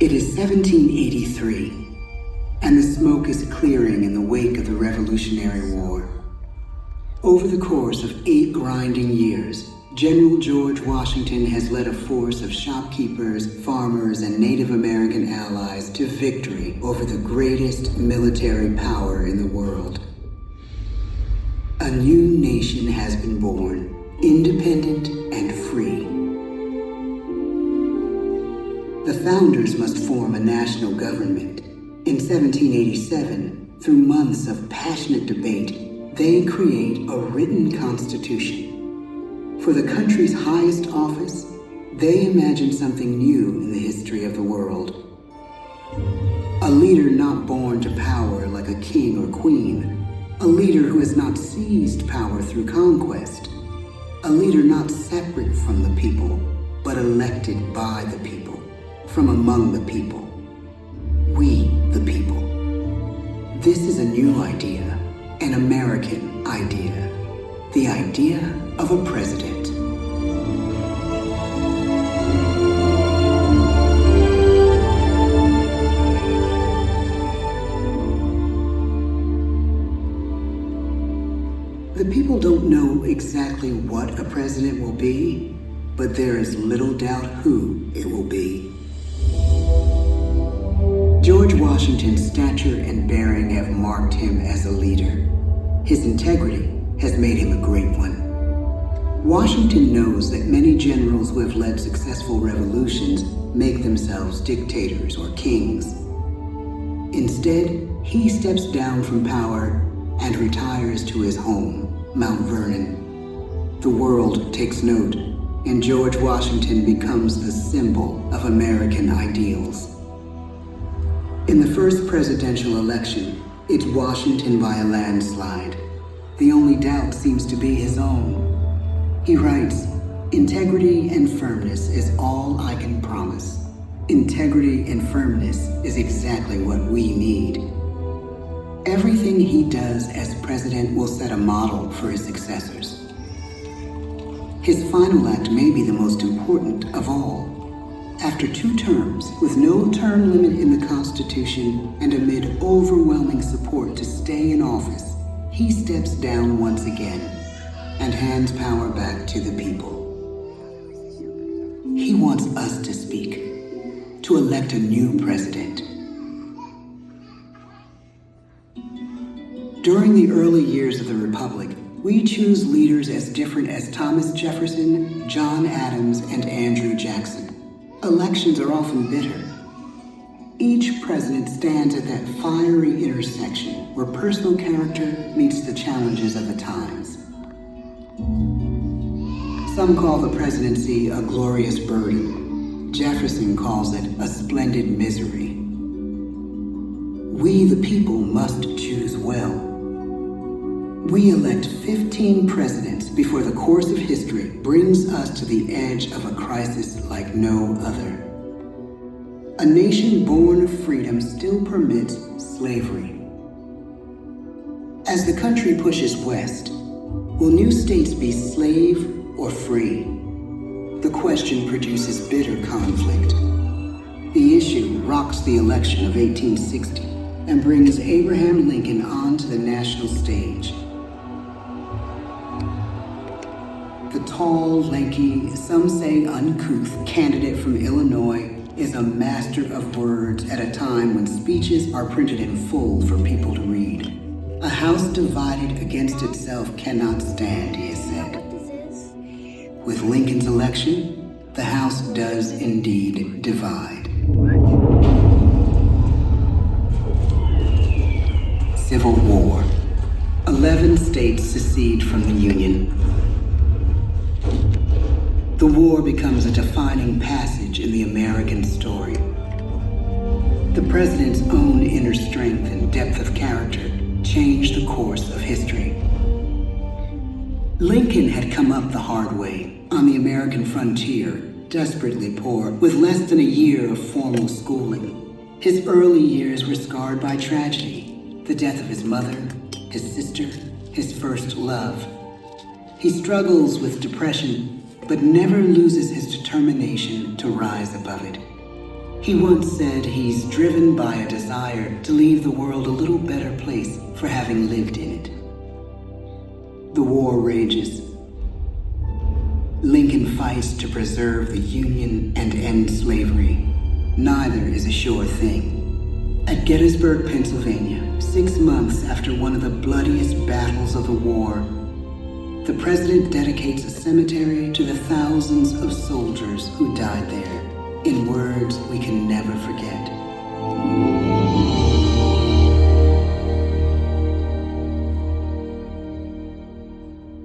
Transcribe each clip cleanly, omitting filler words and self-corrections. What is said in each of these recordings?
It is 1783, and the smoke is clearing in the wake of the Revolutionary War. Over the course of 8 grinding years, General George Washington has led a force of shopkeepers, farmers, and Native American allies to victory over the greatest military power in the world. A new nation has been born, independent and free. The founders must form a national government. In 1787, through months of passionate debate, they create a written constitution. For the country's highest office, they imagine something new in the history of the world. A leader not born to power like a king or queen. A leader who has not seized power through conquest. A leader not separate from the people, but elected by the people, from among the people. We, the people. This is a new idea, an American idea. The idea of a president. The people don't know exactly what a president will be, but there is little doubt who it will be. George Washington's stature and bearing have marked him as a leader. His integrity has made him a great one. Washington knows that many generals who have led successful revolutions make themselves dictators or kings. Instead, he steps down from power and retires to his home, Mount Vernon. The world takes note, and George Washington becomes the symbol of American ideals. In the first presidential election, it's Washington by a landslide. The only doubt seems to be his own. He writes, "Integrity and firmness is all I can promise." Integrity and firmness is exactly what we need. Everything he does as president will set a model for his successors. His final act may be the most important of all. After 2 terms, with no term limit in the Constitution and amid overwhelming support to stay in office, he steps down once again and hands power back to the people. He wants us to speak, to elect a new president. During the early years of the Republic, we choose leaders as different as Thomas Jefferson, John Adams, and Andrew Jackson. Elections are often bitter. Each president stands at that fiery intersection where personal character meets the challenges of the times. Some call the presidency a glorious burden. Jefferson calls it a splendid misery. We, the people, must choose well. We elect 15 presidents before the course of history brings us to the edge of a crisis like no other. A nation born of freedom still permits slavery. As the country pushes west, will new states be slave or free? The question produces bitter conflict. The issue rocks the election of 1860 and brings Abraham Lincoln onto the national stage. The tall, lanky, some say uncouth candidate from Illinois is a master of words at a time when speeches are printed in full for people to read. A house divided against itself cannot stand, he has said. With Lincoln's election, the House does indeed divide. Civil War. 11 states secede from the Union. The war becomes a defining passage in the American story. The president's own inner strength and depth of character changed the course of history. Lincoln had come up the hard way, on the American frontier, desperately poor, with less than a year of formal schooling. His early years were scarred by tragedy, the death of his mother, his sister, his first love. He struggles with depression, but never loses his determination to rise above it. He once said he's driven by a desire to leave the world a little better place for having lived in it. The war rages. Lincoln fights to preserve the Union and end slavery. Neither is a sure thing. At Gettysburg, Pennsylvania, 6 months after one of the bloodiest battles of the war, the president dedicates a cemetery to the thousands of soldiers who died there, in words we can never forget.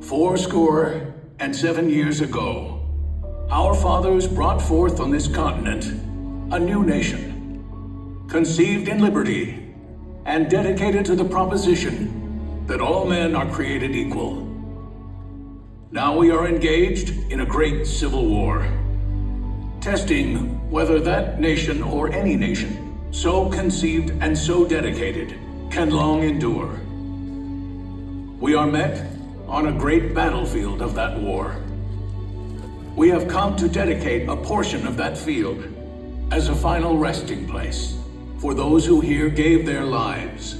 "Fourscore-and-7 years ago, our fathers brought forth on this continent a new nation, conceived in liberty and dedicated to the proposition that all men are created equal. Now we are engaged in a great civil war, testing whether that nation or any nation, so conceived and so dedicated, can long endure. We are met on a great battlefield of that war. We have come to dedicate a portion of that field as a final resting place for those who here gave their lives,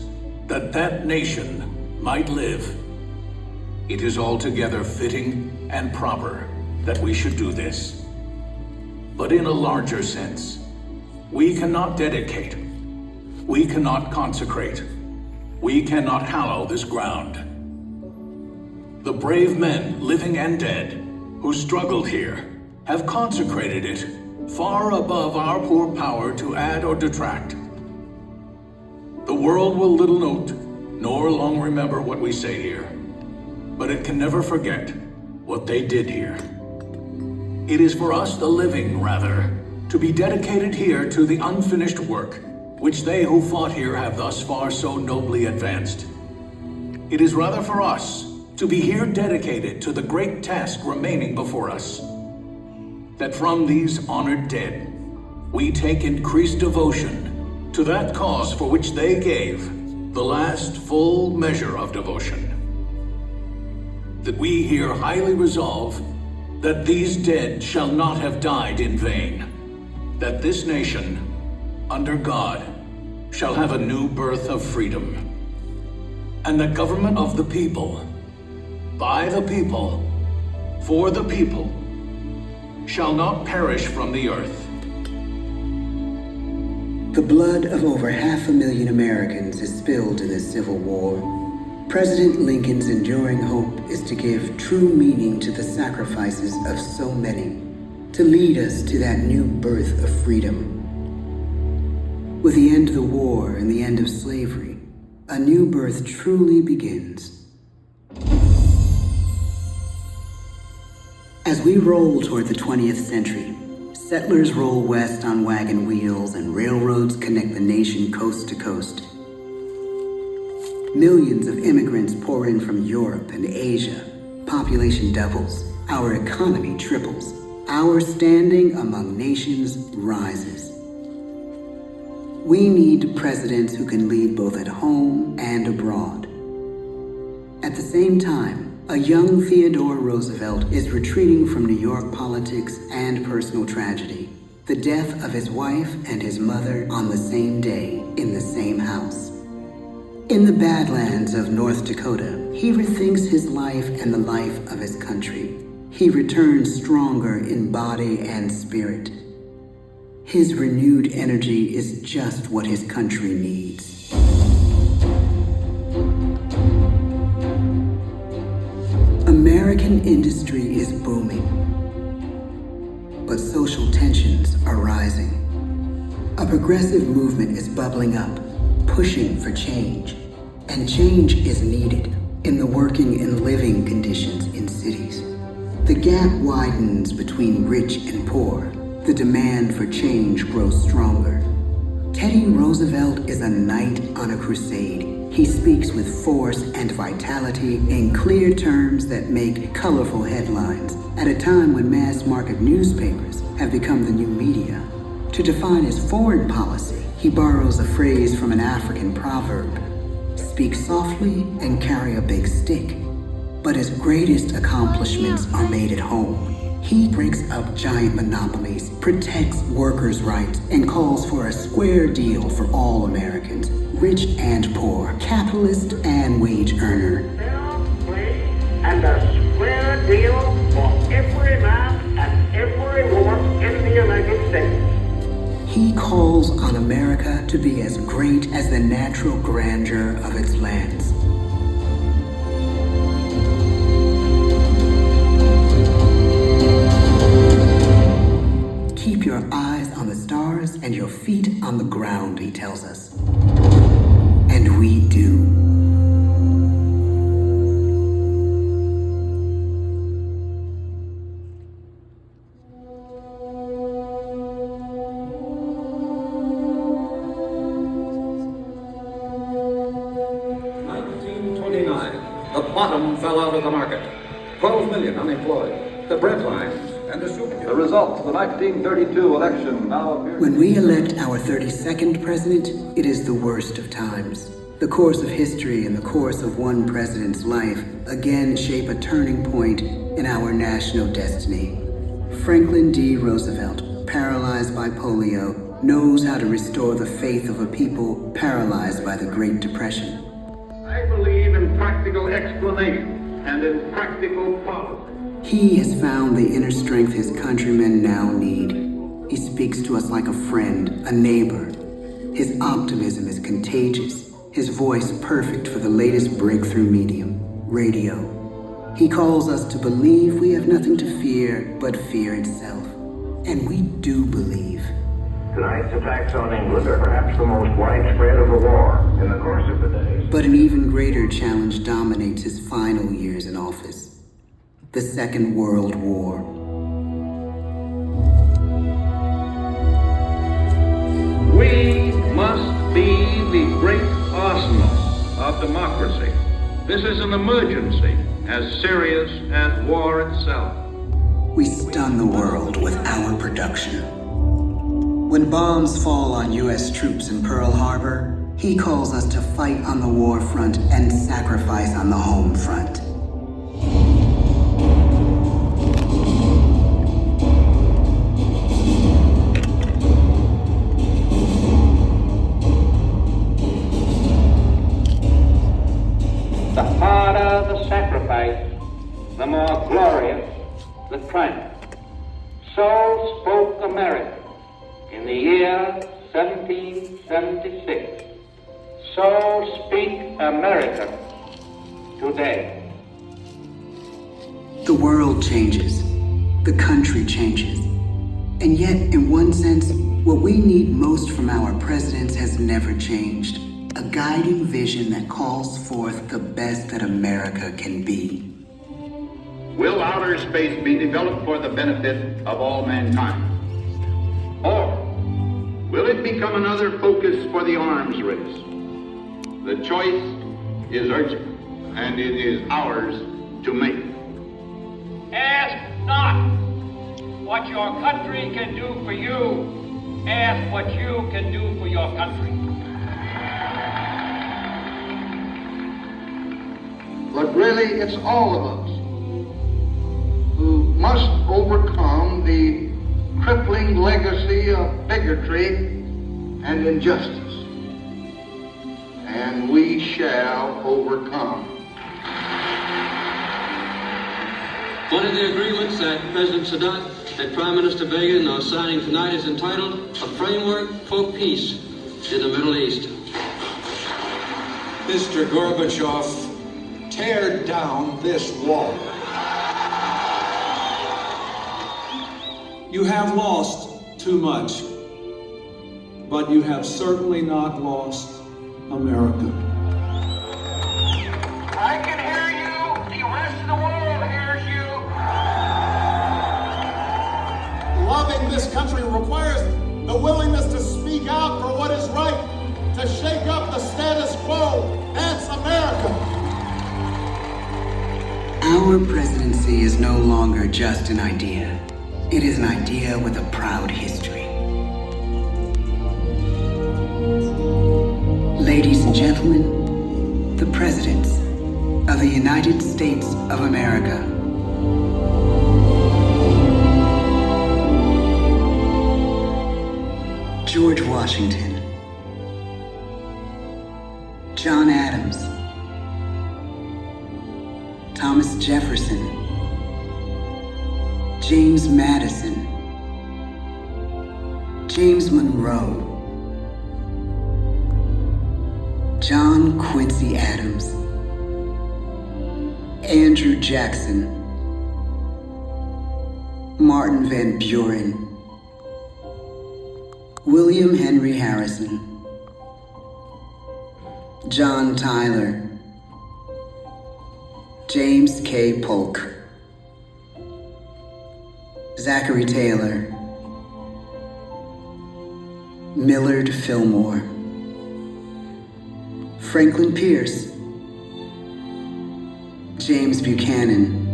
that that nation might live. It is altogether fitting and proper that we should do this. But in a larger sense, we cannot dedicate, we cannot consecrate, we cannot hallow this ground. The brave men, living and dead, who struggled here, have consecrated it far above our poor power to add or detract. The world will little note, nor long remember what we say here, but it can never forget what they did here. It is for us, the living, rather, to be dedicated here to the unfinished work, which they who fought here have thus far so nobly advanced. It is rather for us to be here dedicated to the great task remaining before us, that from these honored dead, we take increased devotion to that cause for which they gave the last full measure of devotion. That we here highly resolve that these dead shall not have died in vain, that this nation, under God, shall have a new birth of freedom, and the government of the people, by the people, for the people, shall not perish from the earth. The blood of over 500,000 Americans is spilled in this Civil War. President Lincoln's enduring hope is to give true meaning to the sacrifices of so many, to lead us to that new birth of freedom. With the end of the war and the end of slavery, a new birth truly begins. As we roll toward the 20th century, settlers roll west on wagon wheels and railroads connect the nation coast to coast. Millions of immigrants pour in from Europe and Asia. Population doubles. Our economy triples. Our standing among nations rises. We need presidents who can lead both at home and abroad. At the same time, a young Theodore Roosevelt is retreating from New York politics and personal tragedy. The death of his wife and his mother on the same day in the same house. In the Badlands of North Dakota, he rethinks his life and the life of his country. He returns stronger in body and spirit. His renewed energy is just what his country needs. American industry is booming, but social tensions are rising. A progressive movement is bubbling up, pushing for change, and change is needed in the working and living conditions in cities. The gap widens between rich and poor. The demand for change grows stronger. Teddy Roosevelt is a knight on a crusade. He speaks with force and vitality in clear terms that make colorful headlines at a time when mass market newspapers have become the new media. To define his foreign policy, he borrows a phrase from an African proverb: speak softly and carry a big stick. But his greatest accomplishments are made at home. He breaks up giant monopolies, protects workers' rights, and calls for a square deal for all Americans, rich and poor, capitalist and wage earner. Fair play and a square deal for every man and every woman in the United States. He calls on America to be as great as the natural grandeur of its lands. Keep your eyes on the stars and your feet on the ground, he tells us. And we do. The bottom fell out of the market. 12 million unemployed. The bread lines and the soup. The results of the 1932 election now appear. When we elect our 32nd president, it is the worst of times. The course of history and the course of one president's life again shape a turning point in our national destiny. Franklin D. Roosevelt, paralyzed by polio, knows how to restore the faith of a people paralyzed by the Great Depression. I believe in practical explanation and in practical policy. He has found the inner strength his countrymen now need. He speaks to us like a friend, a neighbor. His optimism is contagious, his voice perfect for the latest breakthrough medium, radio. He calls us to believe we have nothing to fear but fear itself. And we do believe. Tonight's attacks on England are perhaps the most widespread of the war in the course of the day. But an even greater challenge dominates his final years in office. The Second World War. We must be the great arsenal of democracy. This is an emergency as serious as war itself. We stun the world with our production. When bombs fall on U.S. troops in Pearl Harbor, he calls us to fight on the war front and sacrifice on the home front. The harder the sacrifice, the more glorious the triumph. So spoke America in the year 1776. So speak America today. The world changes. The country changes. And yet, in one sense, what we need most from our presidents has never changed. A guiding vision that calls forth the best that America can be. Will outer space be developed for the benefit of all mankind? Or will it become another focus for the arms race? The choice is urgent, and it is ours to make. Ask not what your country can do for you. Ask what you can do for your country. But really, it's all of us who must overcome the crippling legacy of bigotry and injustice. And we shall overcome. One of the agreements that President Sadat and Prime Minister Begin are signing tonight is entitled A Framework for Peace in the Middle East. Mr. Gorbachev, tear down this wall. You have lost too much, but you have certainly not lost America. I can hear you. The rest of the world hears you. Loving this country requires the willingness to speak out for what is right, to shake up the status quo. That's America. Our presidency is no longer just an idea. It is an idea with a proud history. Ladies and gentlemen, the presidents of the United States of America. Washington. John Adams. Thomas Jefferson. James Madison. James Monroe. John Quincy Adams. Andrew Jackson. Martin Van Buren. William Henry Harrison. John Tyler. James K. Polk. Zachary Taylor. Millard Fillmore. Franklin Pierce. James Buchanan.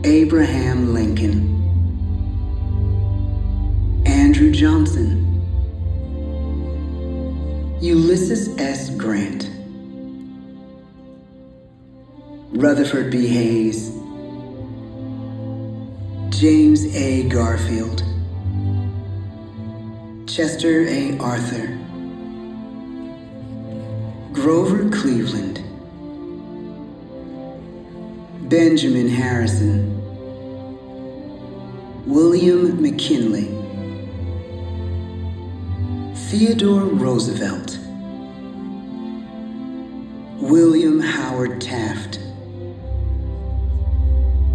Abraham Lincoln. Andrew Johnson. Ulysses S. Grant. Rutherford B. Hayes. James A. Garfield. Chester A. Arthur. Grover Cleveland. Benjamin Harrison. William McKinley. Theodore Roosevelt. William Howard Taft.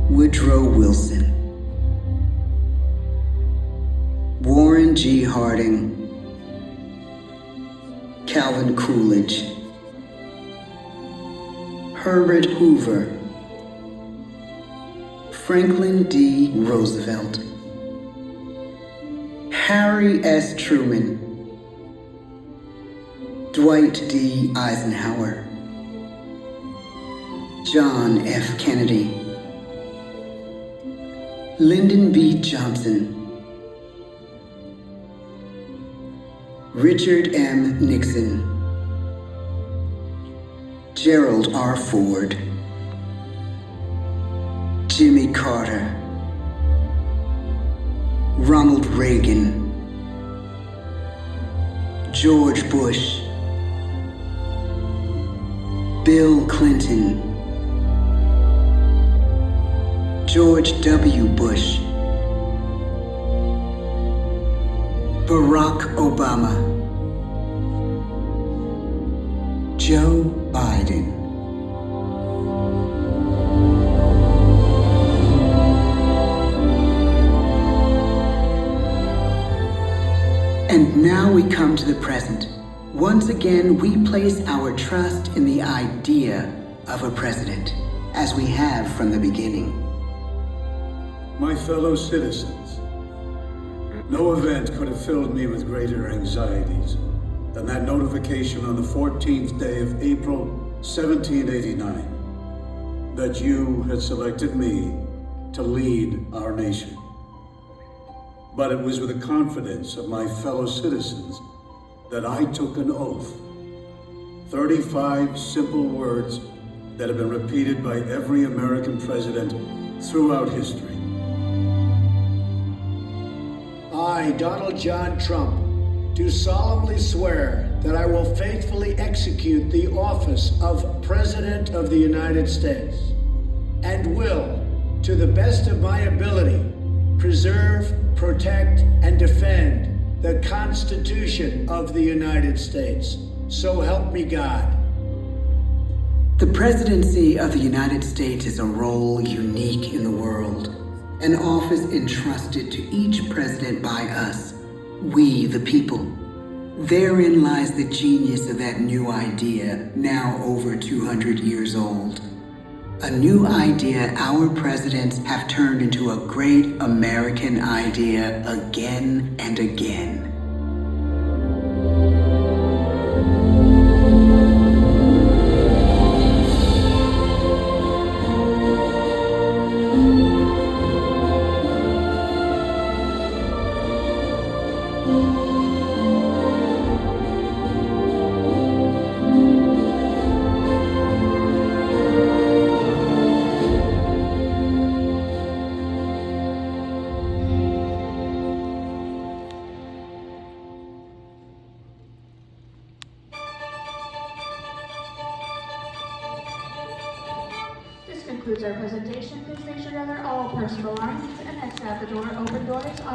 Woodrow Wilson. Warren G. Harding. Calvin Coolidge. Herbert Hoover. Franklin D. Roosevelt. Harry S. Truman. Dwight D. Eisenhower. John F. Kennedy. Lyndon B. Johnson. Richard M. Nixon. Gerald R. Ford. Jimmy Carter. Ronald Reagan. George Bush. Bill Clinton. George W. Bush. Barack Obama. Joe Biden. And now we come to the present. Once again, we place our trust in the idea of a president, as we have from the beginning. My fellow citizens, no event could have filled me with greater anxieties than that notification on the 14th day of April, 1789, that you had selected me to lead our nation. But it was with the confidence of my fellow citizens that I took an oath. 35 simple words that have been repeated by every American president throughout history. I, Donald John Trump, do solemnly swear that I will faithfully execute the office of President of the United States and will, to the best of my ability, preserve, protect, and defend the Constitution of the United States. So help me God. The presidency of the United States is a role unique in the world, an office entrusted to each president by us, we the people. Therein lies the genius of that new idea, now over 200 years old. A new idea our presidents have turned into a great American idea again and again. concludes our presentation. Please make sure to gather all personal belongings and exit out the door. Open doors on